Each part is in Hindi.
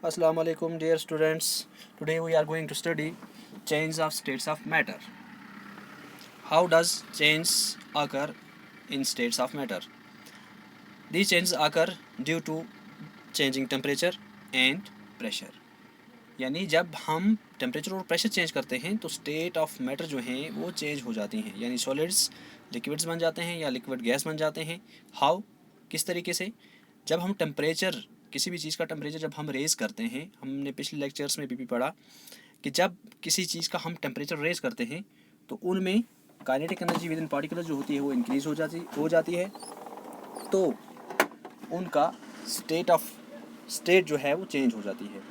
Assalamu alaikum dear students. Today we are going to study change of states of matter. How does change occur in states of matter? These changes occur due to changing temperature and pressure. यानी जब हम टेम्परेचर और प्रेशर चेंज करते हैं तो स्टेट ऑफ मैटर जो हैं वो चेंज हो जाती हैं, यानी सॉलिड्स लिक्विड्स बन जाते हैं या लिक्विड गैस बन जाते हैं। हाउ, किस तरीके से? जब हम टेम्परेचर, किसी भी चीज़ का टेम्परेचर जब हम रेज़ करते हैं, हमने पिछले लेक्चर्स में भी पढ़ा कि जब किसी चीज़ का हम टेम्परेचर रेज़ करते हैं तो उनमें kinetic energy with in particular जो होती है वो इंक्रीज़ हो जाती है, तो उनका स्टेट जो है वो चेंज हो जाती है।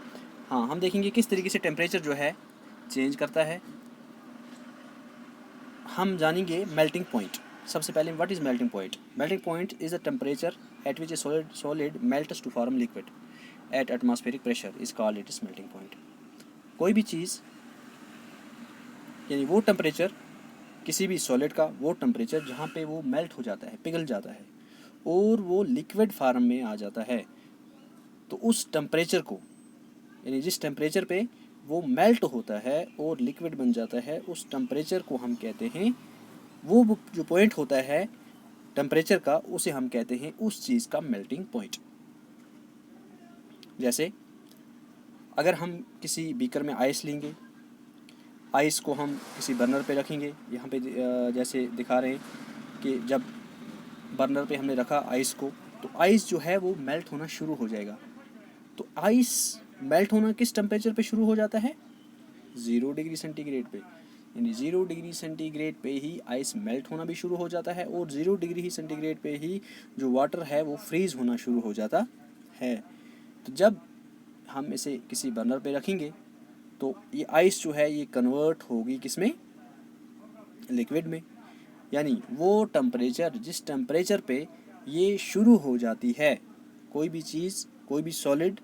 हाँ, हम देखेंगे किस तरीके से टेम्परेचर जो है चेंज करता है। हम जानेंगे मेल्टिंग पॉइंट। सबसे पहले what is melting point? Melting point is the temperature at which a solid melts to form liquid at atmospheric pressure is called it is melting point. कोई भी चीज़, यानी वो टेम्परेचर किसी भी सॉलिड का, वो टेम्परेचर जहाँ पे वो मेल्ट हो जाता है, पिघल जाता है और वो लिक्विड फॉर्म में आ जाता है, तो उस टेम्परेचर को, यानी जिस टेम्परेचर पे वो मेल्ट होता है और लिक्विड बन जाता है, उस टेम्परेचर को हम कहते हैं, वो जो पॉइंट होता है टेम्परेचर का, उसे हम कहते हैं उस चीज़ का मेल्टिंग पॉइंट। जैसे अगर हम किसी बीकर में आइस लेंगे, आइस को हम किसी बर्नर पे रखेंगे, यहाँ पे जैसे दिखा रहे हैं कि जब बर्नर पे हमने रखा आइस को, तो आइस जो है वो मेल्ट होना शुरू हो जाएगा। तो आइस मेल्ट होना किस टेम्परेचर पे शुरू हो जाता है? 0 डिग्री सेंटीग्रेड पे, यानी 0 डिग्री सेंटीग्रेड पे ही आइस मेल्ट होना भी शुरू हो जाता है और 0 डिग्री सेंटीग्रेड पे ही जो वाटर है वो फ्रीज़ होना शुरू हो जाता है। तो जब हम इसे किसी बर्नर पे रखेंगे तो ये आइस जो है ये कन्वर्ट होगी किसमें? लिक्विड में। यानी वो टेम्परेचर, जिस टेम्परेचर पे ये शुरू हो जाती है, कोई भी चीज़, कोई भी सॉलिड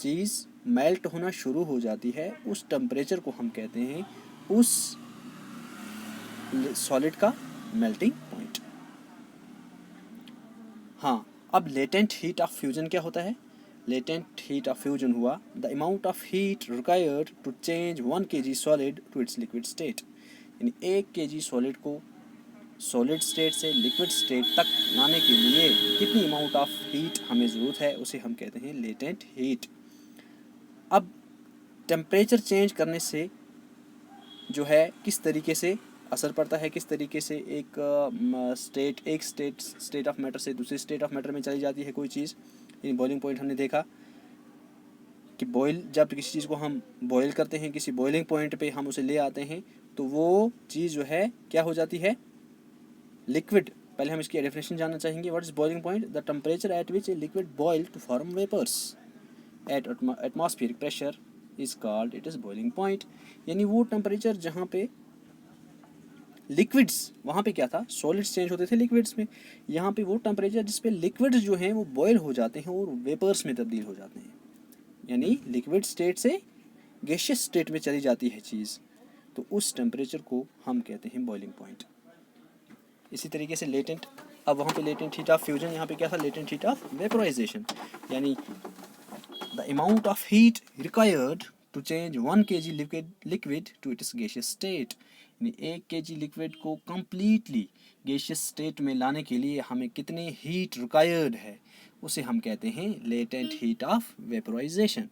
चीज़ मेल्ट होना शुरू हो जाती है, उस टेम्परेचर को हम कहते हैं उस सॉलिड का मेल्टिंग पॉइंट। हाँ, अब लेटेंट हीट ऑफ फ्यूजन क्या होता है? लेटेंट हीट ऑफ फ्यूजन हुआ the amount of heat required to change 1 kg solid to its liquid state. यानी 1 kg सॉलिड को सॉलिड स्टेट से लिक्विड स्टेट तक लाने के लिए कितनी अमाउंट ऑफ हीट हमें ज़रूरत है, उसे हम कहते हैं लेटेंट हीट। अब टेम्परेचर चेंज करने से जो है किस तरीके से असर पड़ता है, किस तरीके से एक स्टेट ऑफ मैटर से दूसरे स्टेट ऑफ मैटर में चली जाती है कोई चीज़। इन बॉइलिंग पॉइंट हमने देखा कि जब किसी चीज़ को हम बॉयल करते हैं, किसी बॉइलिंग पॉइंट पे हम उसे ले आते हैं, तो वो चीज़ जो है क्या हो जाती है? लिक्विड। पहले हम इसकी डेफिनेशन जानना चाहेंगे। What is boiling point? The temperature at which a liquid boil to form vapours at atmospheric pressure is called it is boiling point. यानी वो टेम्परेचर जहाँ पे लिक्विड्स, वहाँ पे क्या था, सॉलिड्स चेंज होते थे लिक्विड्स में, यहाँ पे वो टेम्परेचर जिस पे लिक्विड्स जो हैं वो बॉयल हो जाते हैं और वेपर्स में तब्दील हो जाते हैं, यानी लिक्विड स्टेट से गैसियस स्टेट में चली जाती है चीज़, तो उस टेम्परेचर को हम कहते हैं बॉइलिंग पॉइंट। इसी तरीके से लेटेंट, अब वहाँ पे लेटेंट हीट ऑफ फ्यूजन, यहाँ पे क्या था? लेटेंट हीट ऑफ वेपोराइजेशन, यानी the amount of heat required to change 1 kg liquid to its gaseous state. यानी 1 kg लिक्विड को कम्प्लीटली गैसियस स्टेट में लाने के लिए हमें कितनी हीट रिक्वायर्ड है, उसे हम कहते हैं लेटेंट हीट ऑफ वेपोराइजेशन।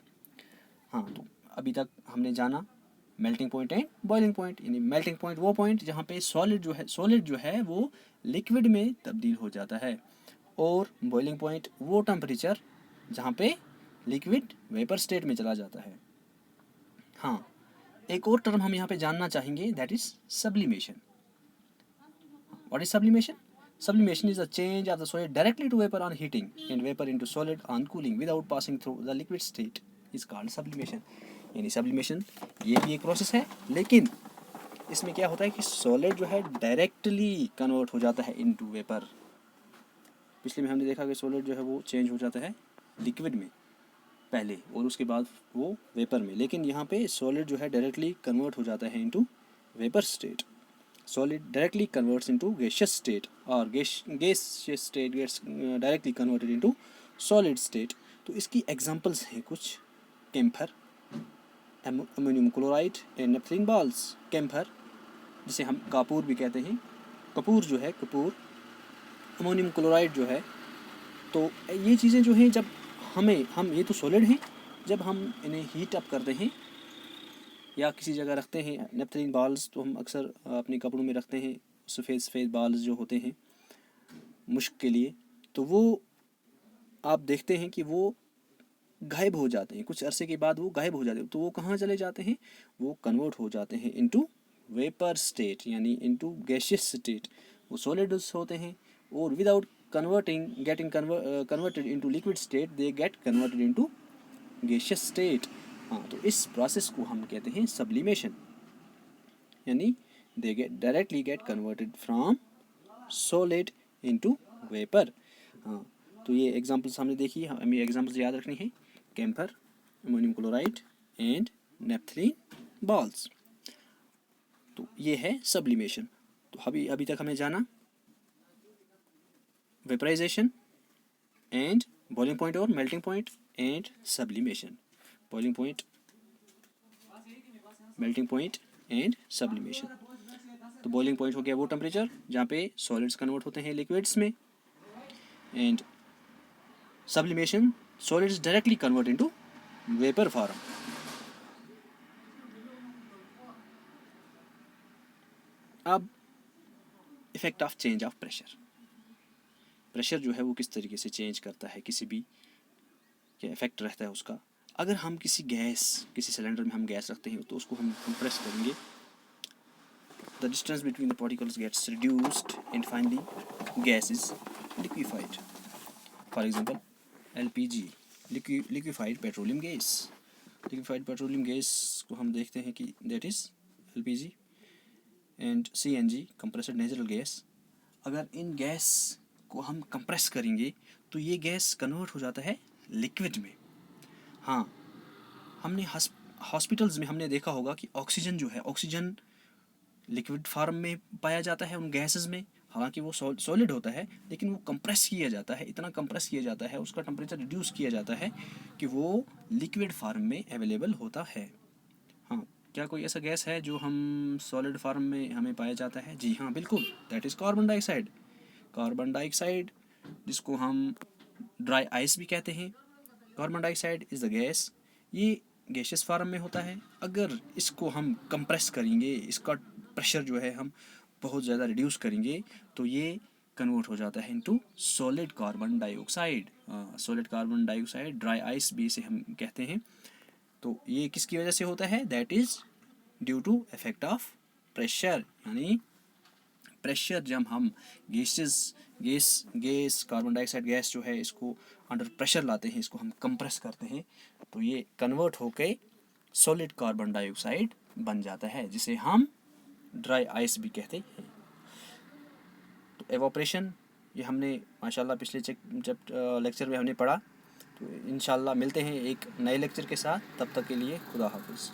हाँ, तो अभी तक हमने जाना melting point and boiling point. यानी मेल्टिंग पॉइंट वो पॉइंट जहाँ पे सॉलिड जो है वो लिक्विड में तब्दील हो जाता है, और बॉइलिंग पॉइंट वो टेम्परेचर जहाँ पे लिक्विड वेपर स्टेट में चला जाता है। हाँ, एक और टर्म हम यहाँ पे जानना चाहेंगे, that is sublimation. What is sublimation? Sublimation is the change of the solid directly to vapor on heating and vapor into solid on cooling without passing through the liquid state is called sublimation। यानी sublimation ये भी एक प्रोसेस है, लेकिन इसमें क्या होता है कि सॉलिड जो है डायरेक्टली कन्वर्ट हो जाता है इनटू वेपर। पिछले में हमने देखा कि सॉलिड जो है वो चेंज हो जाता है लिक्विड में पहले और उसके बाद वो वेपर में, लेकिन यहाँ पे सॉलिड जो है डायरेक्टली कन्वर्ट हो जाता है into vapour state. Solid directly converts into gaseous state or gaseous state gets directly converted into solid state। तो इसकी एग्जांपल्स हैं कुछ। Camphor, ammonium chloride and naphthalene balls. Camphor जिसे हम कापूर भी कहते हैं, कपूर जो है, कपूर, अमोनियम क्लोराइड जो है। तो ये चीज़ें जो हैं जब हम ये तो सॉलिड हैं, जब हम इन्हें हीट अप करते हैं या किसी जगह रखते हैं, नेपथलीन बॉल्स तो हम अक्सर अपने कपड़ों में रखते हैं, सफ़ेद सफ़ेद बॉल्स जो होते हैं मुश्क के लिए, तो वो आप देखते हैं कि वो गायब हो जाते हैं, कुछ अरसे के बाद वो गायब हो जाते हैं। तो वो कहाँ चले जाते हैं, वो कन्वर्ट हो जाते हैं इनटू वेपर स्टेट, यानी इनटू गैसियस स्टेट। वो सॉलिड्स होते हैं और without getting converted into liquid state, they get converted into gaseous state. हाँ, तो इस प्रोसेस को हम कहते हैं सब्लिमेशन, यानी दे directly get converted from solid into vapour. हाँ, तो ये एग्जांपल्स हमने देखी, हमें एग्जांपल्स याद रखनी है, camphor, ammonium chloride and naphthalene balls. तो ये है सब्लिमेशन। तो अभी तक हमें जाना वेपराइजेशन एंड बॉइलिंग पॉइंट और melting point and sublimation. Boiling point, melting point and sublimation. तो बॉइलिंग पॉइंट हो गया वो टेम्परेचर जहाँ पे सॉलिड्स कन्वर्ट होते हैं लिक्विड्स में, and sublimation solids directly convert into vapour form. अब effect of change of pressure. Pressure जो है वो किस तरीके से चेंज करता है, किसी भी क्या इफेक्ट रहता है उसका। अगर हम किसी सिलेंडर में हम गैस रखते हैं तो उसको हम कंप्रेस करेंगे, the distance between the particles gets reduced and finally gas is liquefied. For example LPG, liquefied petroleum gas. Liquefied petroleum gas को हम देखते हैं कि that is LPG and CNG, compressed natural gas. अगर इन गैस को हम कंप्रेस करेंगे तो ये गैस कन्वर्ट हो जाता है लिक्विड में। हाँ, हमने हॉस्पिटल्स में हमने देखा होगा कि ऑक्सीजन जो है, ऑक्सीजन लिक्विड फॉर्म में पाया जाता है उन गैसेस में। हालांकि वो सॉलिड होता है, लेकिन वो कंप्रेस किया जाता है, इतना कंप्रेस किया जाता है, उसका टेम्परेचर रिड्यूस किया जाता है कि वो लिक्विड फॉर्म में अवेलेबल होता है। हाँ, क्या कोई ऐसा गैस है जो हम सॉलिड फॉर्म में हमें पाया जाता है? जी हाँ, बिल्कुल, that is carbon dioxide. Carbon dioxide जिसको हम ड्राई आइस भी कहते हैं, carbon dioxide is the gas. ये गैसियस फॉर्म में होता है। अगर इसको हम कंप्रेस करेंगे, इसका प्रेशर जो है हम बहुत ज़्यादा रिड्यूस करेंगे, तो ये कन्वर्ट हो जाता है into solid carbon dioxide. Solid carbon dioxide, dry ice भी इसे हम कहते हैं। तो ये किसकी वजह से होता है? That is due to effect of pressure, यानी प्रेशर जब हम गैस कार्बन डाइऑक्साइड गैस जो है इसको अंडर प्रेशर लाते हैं, इसको हम कंप्रेस करते हैं, तो ये कन्वर्ट होके सॉलिड कार्बन डाइऑक्साइड बन जाता है, जिसे हम ड्राई आइस भी कहते हैं। तो एवोपरेशन ये हमने माशाल्लाह पिछले जब लेक्चर में हमने पढ़ा। तो इंशाल्लाह मिलते हैं एक नए लेक्चर के साथ, तब तक के लिए खुदा हाफिज़।